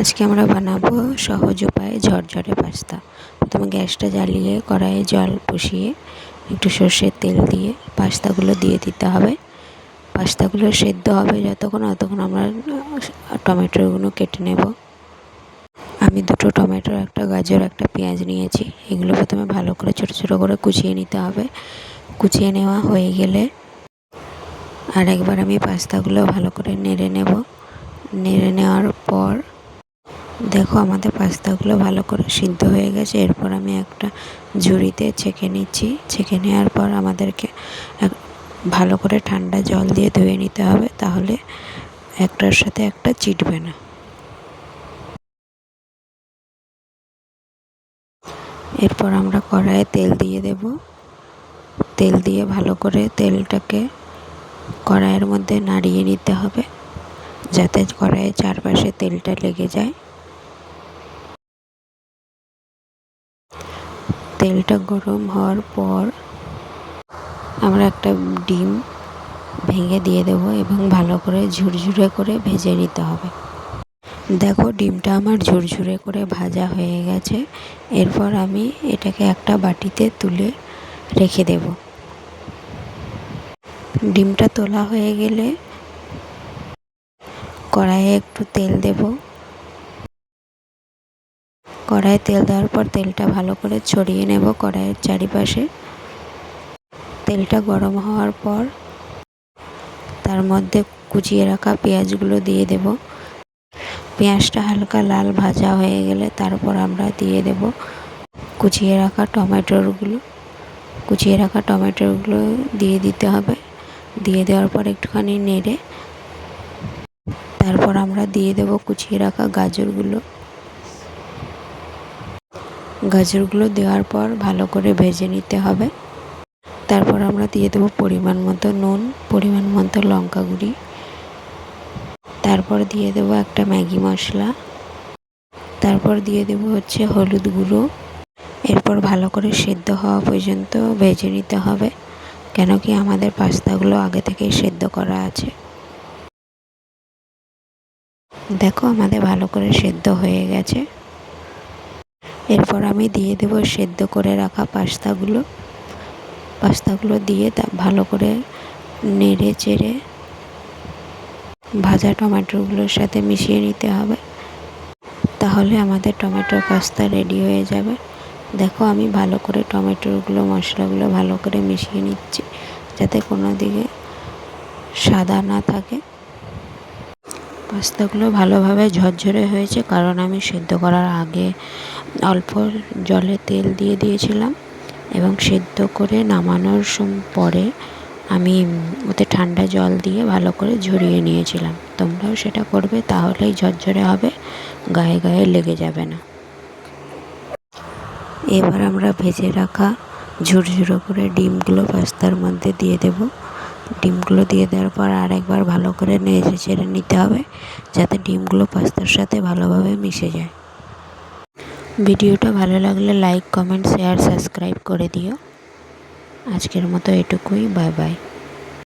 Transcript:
আজকে আমরা বানাবো সহজ উপায়ে ঝরঝরে পাস্তা। প্রথমে গ্যাসটা জ্বালিয়ে কড়াইয়ে জল বসিয়ে একটু সর্ষের তেল দিয়ে পাস্তাগুলো দিয়ে দিতে হবে। পাস্তাগুলো সেদ্ধ হবে ততক্ষণ আমরা টমেটোগুলো কেটে নেব। আমি 2টো টমেটো, একটা গাজর, একটা পেঁয়াজ নিয়েছি। এগুলো প্রথমে ভালো করে ছোটো ছোটো করে কুচিয়ে নিতে হবে। কুচিয়ে নেওয়া হয়ে গেলে আর একবার আমি পাস্তাগুলো ভালো করে নেড়ে নেব। নেড়ে নেওয়ার পর দেখো আমাদের পাস্তাগুলো ভালো করে সিদ্ধ হয়ে গেছে। এরপর আমি একটা ঝুড়িতে ছেঁকে নিচ্ছি। ছেঁকে নেওয়ার পর আমাদেরকে ভালো করে ঠান্ডা জল দিয়ে ধুয়ে নিতে হবে, তাহলে একটার সাথে একটা চিটবে না। এরপর আমরা কড়াইয়ে তেল দিয়ে দেব। তেল দিয়ে ভালো করে তেলটাকে কড়াইয়ের মধ্যে নাড়িয়ে নিতে হবে, যাতে কড়াইয়ের চারপাশে তেলটা লেগে যায়। তেলটা গরম হওয়ার পর আমরা একটা ডিম ভেঙে দিয়ে দেব এবং ভালো করে ঝুরঝুরে করে ভেজে নিতে হবে। দেখো ডিমটা আমার ঝুরঝুরে করে ভাজা হয়ে গেছে। এরপর আমি এটাকে একটা বাটিতে তুলে রেখে দেব। ডিমটা তোলা হয়ে গেলে কড়াইয়ে একটু তেল দেব। কড়াইয়ে তেল দেওয়ার পর তেলটা ভালো করে ছড়িয়ে নেব কড়াইয়ের চারিপাশে। তেলটা গরম হওয়ার পর তার মধ্যে কুচিয়ে রাখা পেঁয়াজগুলো দিয়ে দেব। পেঁয়াজটা হালকা লাল ভাজা হয়ে গেলে তারপর আমরা দিয়ে দেব কুচিয়ে রাখা টমেটোগুলো দিয়ে দিতে হবে। দিয়ে দেওয়ার পর একটুখানি নেড়ে তারপর আমরা দিয়ে দেব কুচিয়ে রাখা গাজরগুলো দেওয়ার পর ভালো করে ভেজে নিতে হবে। তারপর আমরা দিয়ে দেবো পরিমাণ মতো নুন, পরিমাণ মতো লঙ্কা গুঁড়ি, তারপর দিয়ে দেবো একটা ম্যাগি মশলা, তারপর দিয়ে দেবো হলুদ গুঁড়ো। এরপর ভালো করে সেদ্ধ হওয়া পর্যন্ত ভেজে নিতে হবে, কেন কি আমাদের পাস্তাগুলো আগে থেকেই সেদ্ধ করা আছে। দেখো আমাদের ভালো করে সেদ্ধ হয়ে গেছে। এরপর আমি দিয়ে দেবো সেদ্ধ করে রাখা পাস্তাগুলো দিয়ে ভালো করে নেড়ে চেড়ে ভাজা টমেটোগুলোর সাথে মিশিয়ে নিতে হবে, তাহলে আমাদের টমেটো পাস্তা রেডি হয়ে যাবে। দেখো আমি ভালো করে মশলাগুলো ভালো করে মিশিয়ে নিচ্ছি, যাতে কোনো দিকে সাদা না থাকে। পাস্তাগুলো ভালোভাবে ঝরঝরে হয়েছে, কারণ আমি সেদ্ধ করার আগে অল্প জলে তেল দিয়ে দিয়েছিলাম এবং সেদ্ধ করে নামানোর পরে আমি ওতে ঠান্ডা জল দিয়ে ভালো করে ঝরিয়ে নিয়েছিলাম। তোমরাও সেটা করবে, তাহলেই ঝরঝরে হবে, গায়ে গায়ে লেগে যাবে না। এবার আমরা ভেজে রাখা ঝুরঝুরো করে ডিমগুলো পাস্তার মধ্যে দিয়ে দেব। ডিমগুলো দিয়ে দেওয়ার পর আরেকবার ভালো করে নেড়ে চেড়ে নিতে হবে, যাতে ডিমগুলো পাস্তার সাথে ভালোভাবে মিশে যায়। ভিডিওটা ভালো লাগলে লাইক, কমেন্ট, শেয়ার, সাবস্ক্রাইব করে দিও। আজকের মতো এটুকুই। Bye bye.